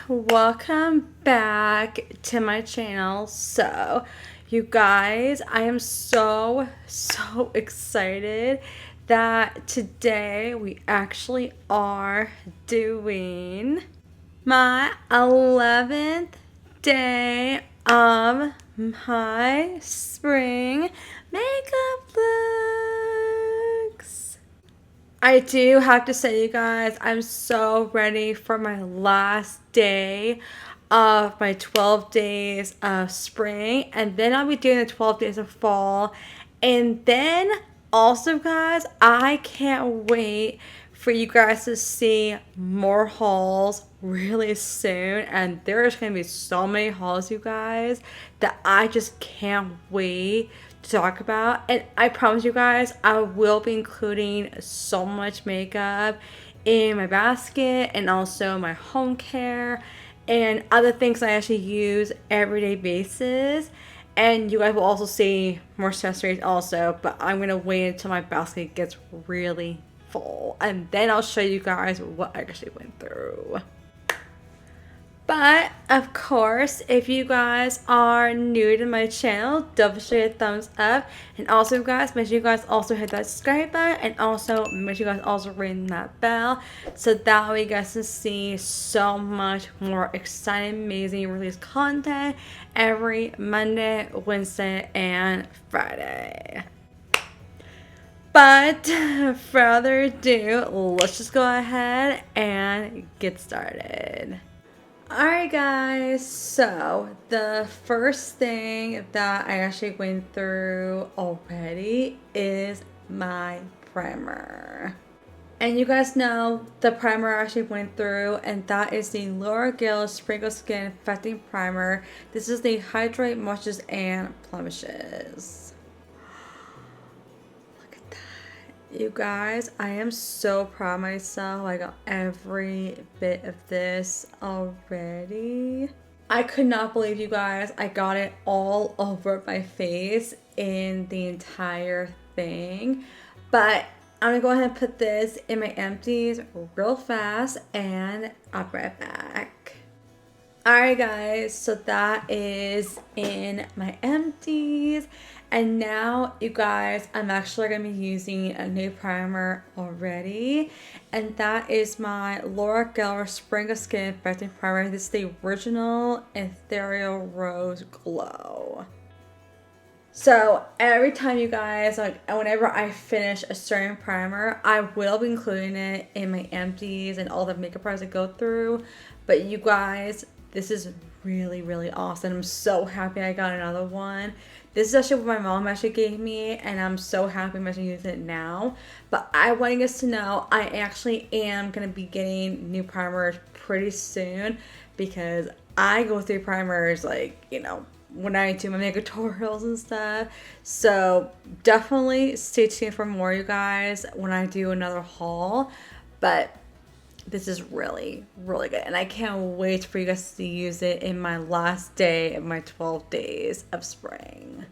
welcome back to my channel. So, you guys, I am so excited that today we actually are doing my 11th day of my spring makeup looks. I do have to say, you guys, I'm so ready for my last day of my 12 days of spring, and then I'll be doing the 12 days of fall. And then also, guys, I can't wait for you guys to see more hauls really soon. And there's going to be so many hauls, you guys, that I just can't wait to talk about. And I promise you guys, I will be including so much makeup in my basket and also my home care and other things I actually use everyday basis. And you guys will also see more accessories also, but I'm gonna wait until my basket gets really full and then I'll show you guys what I actually went through. But, of course, if you guys are new to my channel, double show a thumbs up. And also, guys, make sure you guys also hit that subscribe button. And also, make sure you guys also ring that bell. So that way you guys can see so much more exciting, amazing release content every Monday, Wednesday, and Friday. But, further ado, let's just go ahead and get started. Alright guys, so the first thing that I actually went through already is my primer. And you guys know the primer I actually went through, and that is the L'Oreal Sprinkle Skin Perfecting Primer. This is the Hydrate, Moistures, and Blemishes. You guys, I am so proud of myself. I got every bit of this already. I could not believe, you guys, I got it all over my face in the entire thing. But I'm gonna go ahead and put this in my empties real fast and I'll be right back. Alright guys, so that is in my empties. And now, you guys, I'm actually going to be using a new primer already. And that is my L'Oreal Sprinkle Skin Perfecting Primer. This is the original Ethereal Rose Glow. So every time, you guys, like whenever I finish a certain primer, I will be including it in my empties and all the makeup products I go through. But you guys, this is really awesome. I'm so happy I got another one. This is actually what my mom actually gave me, and I'm so happy I'm actually using it now. But I want you guys to know I actually am going to be getting new primers pretty soon, because I go through primers like, you know, when I do my makeup tutorials and stuff. So definitely stay tuned for more, you guys, when I do another haul. But this is really good, and I can't wait for you guys to use it in my last day of my 12 days of spring.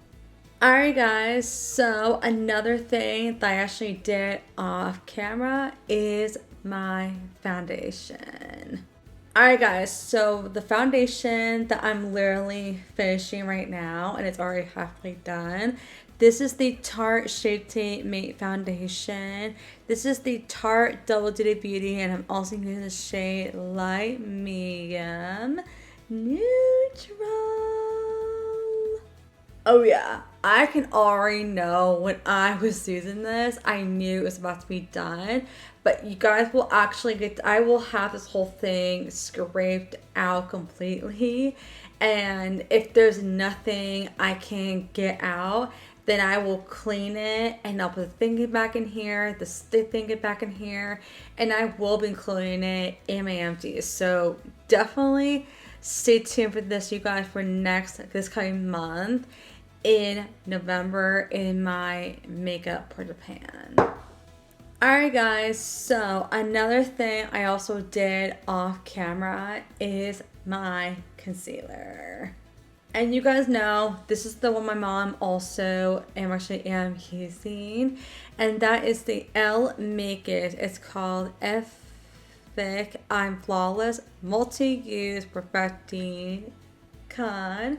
Alright guys, so another thing that I actually did off camera is my foundation. Alright guys, so the foundation that I'm literally finishing right now, and it's already halfway done. This is the Tarte Shape Tape Matte Foundation. This is the Tarte Double Duty Beauty, and I'm also using the shade Light Medium Neutral. Oh yeah, I can already know when I was using this, I knew it was about to be done. But you guys will actually I will have this whole thing scraped out completely. And if there's nothing I can get out, then I will clean it and I'll put the thingy back in here, the stick thingy back in here, and I will be including it in my empties. So definitely stay tuned for this, you guys, for this coming month in November in my makeup for Japan. Alright guys, so another thing I also did off camera is my concealer. And you guys know, this is the one my mom also actually am using. And that is the Elle Make It. It's called Thick I'm Flawless Multi-Use Perfecting Concealer.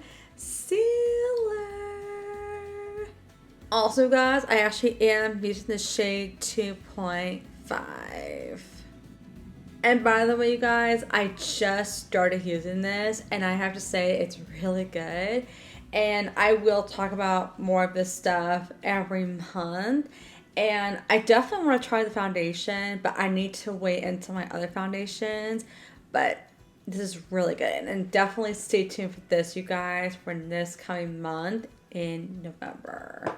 Also, guys, I actually am using the shade 2.5. And by the way, you guys, I just started using this and I have to say it's really good. And I will talk about more of this stuff every month. And I definitely want to try the foundation, but I need to wait until my other foundations. But this is really good. And definitely stay tuned for this, you guys, for this coming month in November.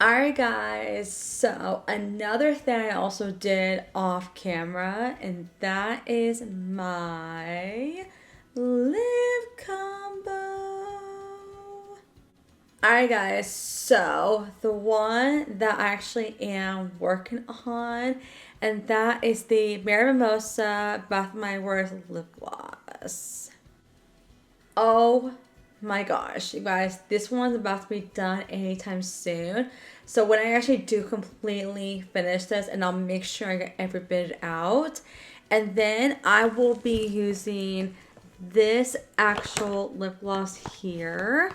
Alright guys, so another thing I also did off camera, and that is my lip combo. Alright guys, so the one that I actually am working on, and that is the Mary Mimosa Bath & Body Works lip gloss. Oh my gosh, you guys, this one's about to be done anytime soon. So when I actually do completely finish this, and I'll make sure I get every bit out, and then I will be using this actual lip gloss here.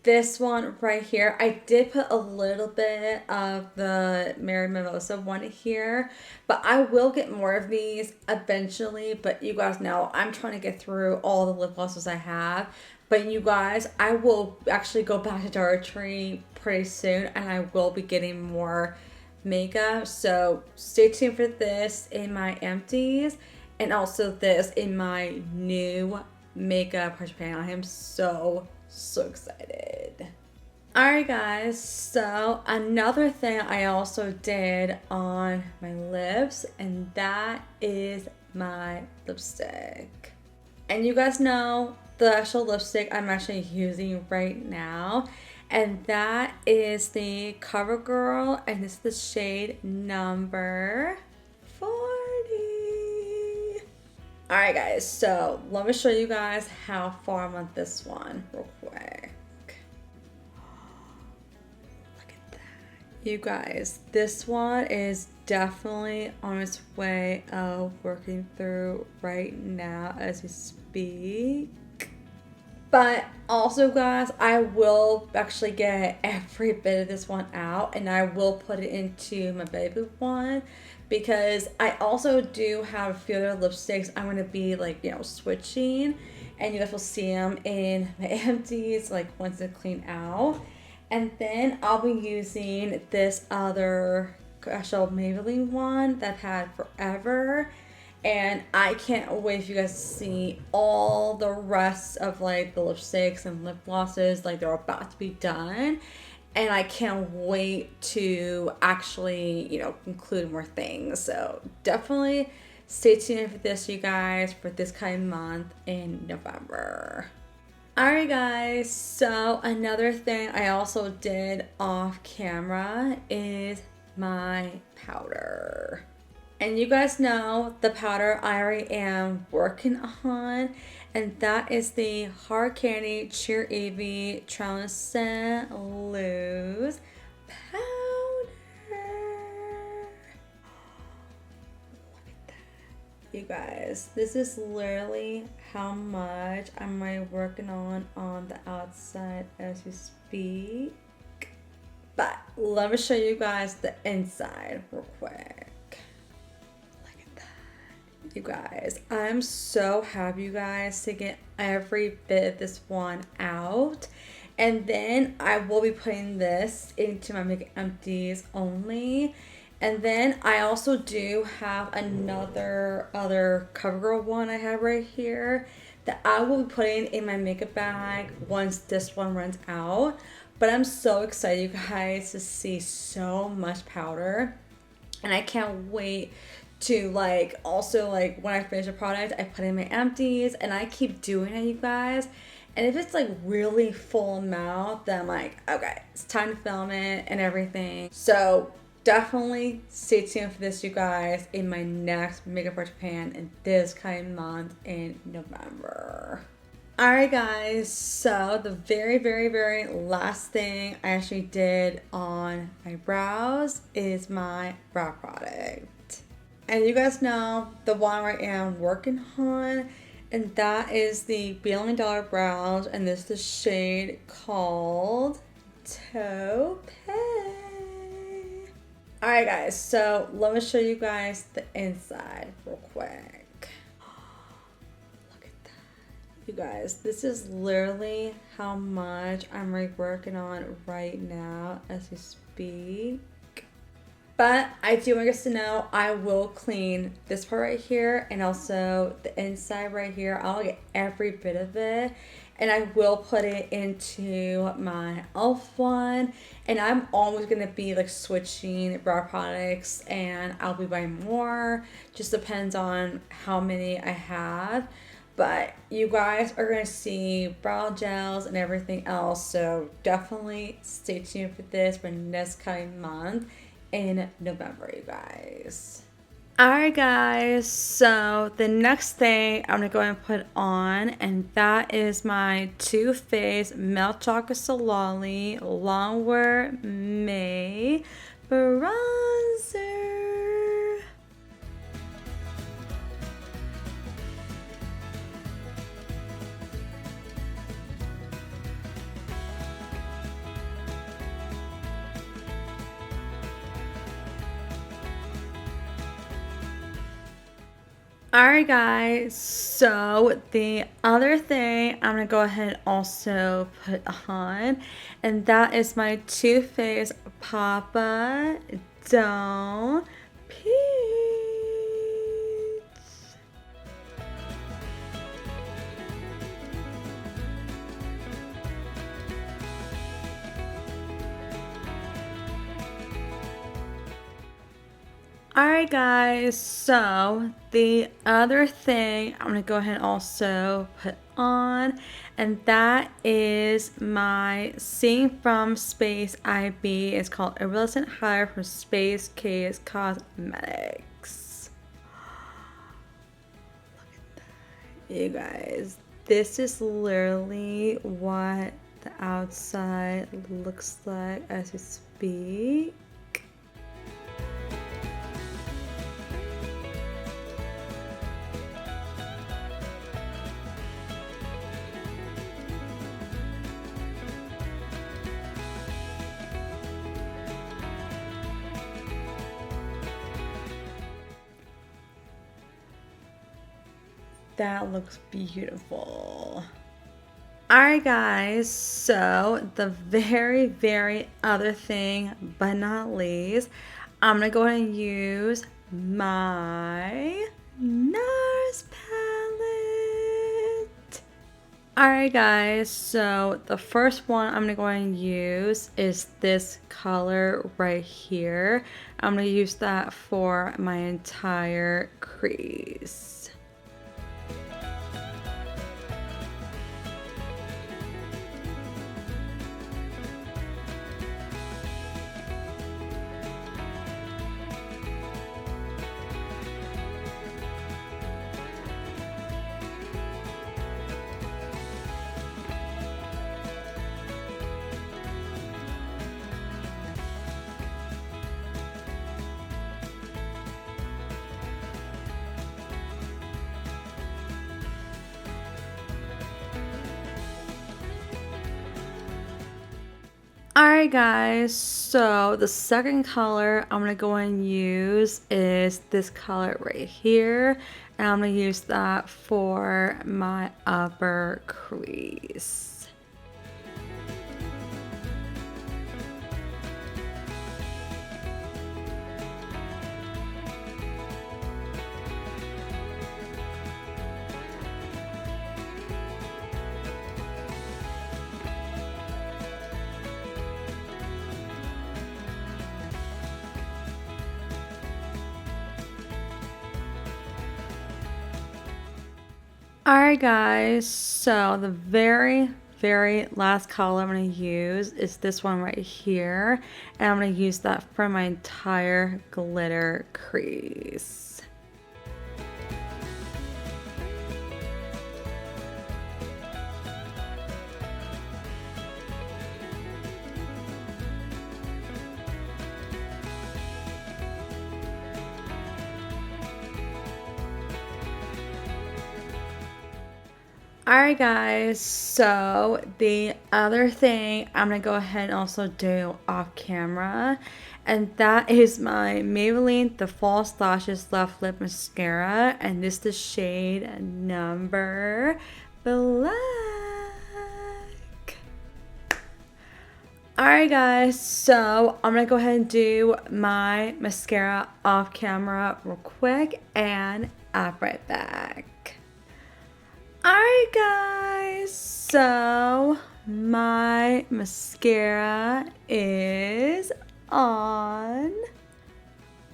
This one right here, I did put a little bit of the Mary Mimosa one here, but I will get more of these eventually. But you guys know I'm trying to get through all the lip glosses I have. But you guys, I will actually go back to Dollar Tree pretty soon, and I will be getting more makeup. So stay tuned for this in my empties, and also this in my new makeup brush pan. I am so excited. Alright guys, so another thing I also did on my lips, and that is my lipstick. And you guys know the actual lipstick I'm actually using right now, and that is the CoverGirl, and it's the shade number 40. Alright guys, so let me show you guys how far I'm on this one real quick. Look at that. You guys, this one is definitely on its way of working through right now as we speak. But also guys, I will actually get every bit of this one out, and I will put it into my baby one, because I also do have a few other lipsticks I'm going to be like, you know, switching, and you guys will see them in my empties like once they're clean out. And then I'll be using this other actual Maybelline one that I've had forever. And I can't wait for you guys to see all the rest of like the lipsticks and lip glosses, like they're about to be done. And I can't wait to actually, you know, include more things. So definitely stay tuned for this, you guys, for this kind of month in November. Alright guys, so another thing I also did off camera is my powder. And you guys know the powder I already am working on, and that is the Hard Candy Cheer Evie Translucent Loose Powder. Look at that. You guys, this is literally how much I'm already working on the outside as we speak. But let me show you guys the inside real quick. You guys, I'm so happy, you guys, to get every bit of this one out. And then I will be putting this into my makeup empties only. And then I also do have another CoverGirl one I have right here that I will be putting in my makeup bag once this one runs out. But I'm so excited, you guys, to see so much powder, and I can't wait to like also like when I finish a product, I put in my empties, and I keep doing it, you guys. And if it's like really full amount, then I'm like, okay, it's time to film it and everything. So definitely stay tuned for this, you guys, in my next makeup brush pan in this kind of month in November. Alright guys, so the very last thing I actually did on my brows is my brow product. And you guys know the one I am working on, and that is the Billion Dollar Brows, and this is the shade called Taupe. Alright guys, so let me show you guys the inside real quick. Look at that. You guys, this is literally how much I'm working on right now as we speak. But I do want you guys to know I will clean this part right here and also the inside right here. I'll get every bit of it. And I will put it into my e.l.f. one. And I'm always going to be like switching brow products. And I'll be buying more. Just depends on how many I have. But you guys are going to see brow gels and everything else. So definitely stay tuned for this for next coming month in November, you guys. Alright guys, so the next thing I'm going to go and put on, and that is my Too Faced Milk Chocolate Solali Longwear May Bronzer. Alright guys, so the other thing I'm going to go ahead and also put on, and that is my Too Faced Papa Don't Peach. Alright guys, so the other thing I'm going to go ahead and also put on, and that is my Seeing From Space IB. It's called Iridescent Higher from Space Case Cosmetics. Look at that. You guys, this is literally what the outside looks like as we speak. That looks beautiful. Alright guys, so the very other thing, but not least, I'm going to go ahead and use my NARS palette. Alright guys, so the first one I'm going to go ahead and use is this color right here. I'm going to use that for my entire crease. Alright guys, so the second color I'm going to go and use is this color right here, and I'm going to use that for my upper crease. Alright guys, so the very last color I'm going to use is this one right here, and I'm going to use that for my entire glitter crease. Alright guys, so the other thing I'm going to go ahead and also do off camera, and that is my Maybelline The False Lashes Left Lip Mascara, and this is the shade number Black. Alright guys, so I'm going to go ahead and do my mascara off camera real quick, and I'll be right back. Alright guys, so my mascara is on.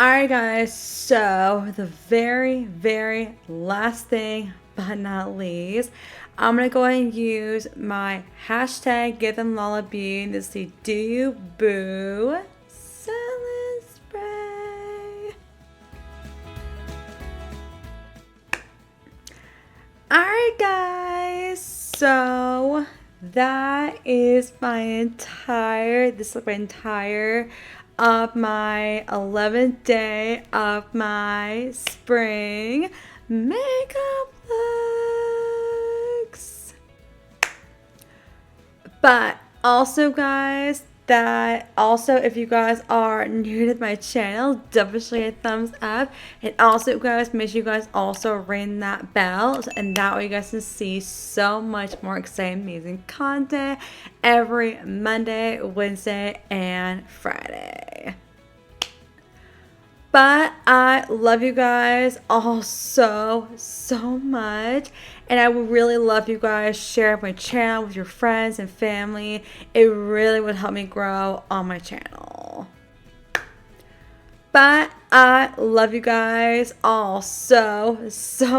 Alright guys, so the very last thing but not least, I'm going to go ahead and use my hashtag Give Them Lullaby. This is the Do You Boo Salad Spray. Alright guys, so that is my entire of my 11th day of my spring makeup looks. But also guys, if you guys are new to my channel, definitely a thumbs up, and also guys, make sure you guys also ring that bell, and that way you guys can see so much more exciting, amazing content every Monday, Wednesday, and Friday. But I love you guys all so much, and I would really love you guys share my channel with your friends and family. It really would help me grow on my channel. But I love you guys all so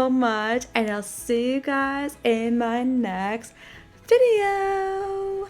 much, and I'll see you guys in my next video.